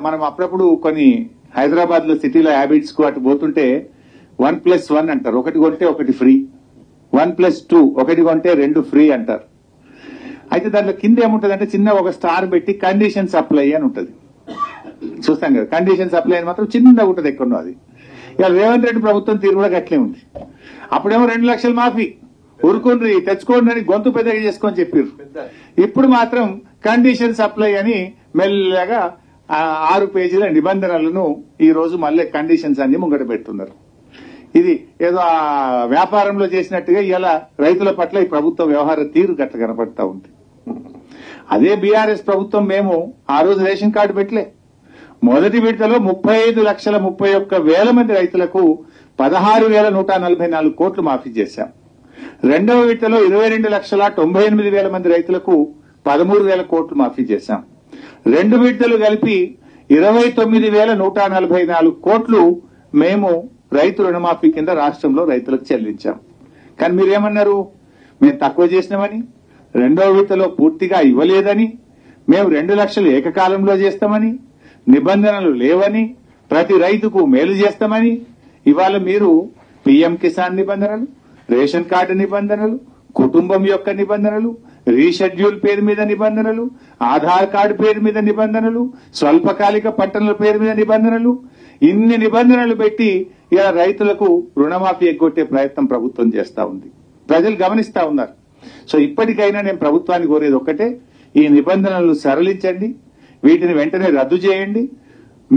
మనం అప్పుడప్పుడు కొన్ని హైదరాబాద్ లో సిటీలో హ్యాబిట్స్ కు అటు పోతుంటే 1+1 అంటారు, ఒకటి కొంటే ఒకటి ఫ్రీ. 1+2 ఒకటి కొంటే 2 ఫ్రీ అంటారు. అయితే దాంట్లో కింద ఏముంటదంటే చిన్న ఒక స్టార్ పెట్టి కండిషన్ సప్లై అని ఉంటది, చూస్తాం కదా. కండిషన్ సప్లై అని మాత్రం చిన్నగా ఉంటది ఎక్కడో. అది ఇవాళ రేవంత్ రెడ్డి ప్రభుత్వం తీరు కూడా గట్లే ఉంది. అప్పుడేమో 2 లక్షలు మాఫీ, ఊరుకుండ్రి తెచ్చుకోండి అని గొంతు పెద్దగా చేసుకొని చెప్పారు. ఇప్పుడు మాత్రం కండిషన్ సప్లై అని మెల్లగా 6 పేజీల నిబంధనలను ఈ రోజు మళ్ళీ కండిషన్స్ అన్ని ముంగట పెడుతున్నారు. ఇది ఏదో ఆ వ్యాపారంలో చేసినట్టుగా ఇలా రైతుల పట్ల ఈ ప్రభుత్వ వ్యవహార తీరు గట్ల కనపడతా ఉంది. అదే బీఆర్ఎస్ ప్రభుత్వం మేము ఆ రోజు రేషన్ కార్డు పెట్టలే. మొదటి విడతలో 35,31,000 మంది రైతులకు 16,144 కోట్లు మాఫీ చేశాం. రెండవ విడతలో 22,98,000 మంది రైతులకు 13,000 కోట్లు మాఫీ చేశాం. 2 విడతలు కలిపి 29,144 కోట్లు మేము రైతు రుణమాఫీ కింద రాష్ట్రంలో రైతులకు చెల్లించాం. కానీ మీరేమన్నారు, మేము తక్కువ చేసినామని, రెండవ విడతలో పూర్తిగా ఇవ్వలేదని, మేము 2 లక్షలు ఏకకాలంలో చేస్తామని, నిబంధనలు లేవని, ప్రతి రైతుకు మేలు చేస్తామని. ఇవాళ మీరు పీఎం కిసాన్ నిబంధనలు, రేషన్ కార్డు నిబంధనలు, కుటుంబం యొక్క నిబంధనలు, రీషెడ్యూల్ పేరు మీద నిబంధనలు, ఆధార్ కార్డు పేరు మీద నిబంధనలు, స్వల్పకాలిక పట్టణాల పేరు మీద నిబంధనలు, ఇన్ని నిబంధనలు పెట్టి ఇలా రైతులకు రుణమాఫీ ఎగ్గొట్టే ప్రయత్నం ప్రభుత్వం చేస్తా ఉంది. ప్రజలు గమనిస్తా ఉన్నారు. సో ఇప్పటికైనా నేను ప్రభుత్వాన్ని కోరేది ఒక్కటే, ఈ నిబంధనలు సరళించండి, వీటిని వెంటనే రద్దు చేయండి.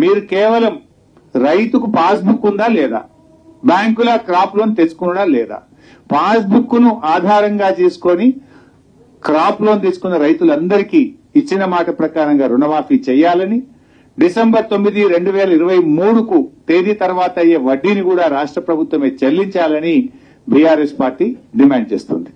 మీరు కేవలం రైతుకు పాస్బుక్ ఉందా లేదా, బ్యాంకుల క్రాప్ లోన్ తెచ్చుకున్నా లేదా, పాస్బుక్ ను ఆధారంగా చేసుకొని క్రాప్ లోన్ తీసుకున్న రైతులందరికీ ఇచ్చిన మాట ప్రకారంగా రుణమాఫీ చేయాలని, డిసెంబర్ 9, 2023కు తేదీ తర్వాత అయ్యే వడ్డీని కూడా రాష్ట్ర ప్రభుత్వమే చెల్లించాలని బీఆర్ఎస్ పార్టీ డిమాండ్ చేస్తుంది.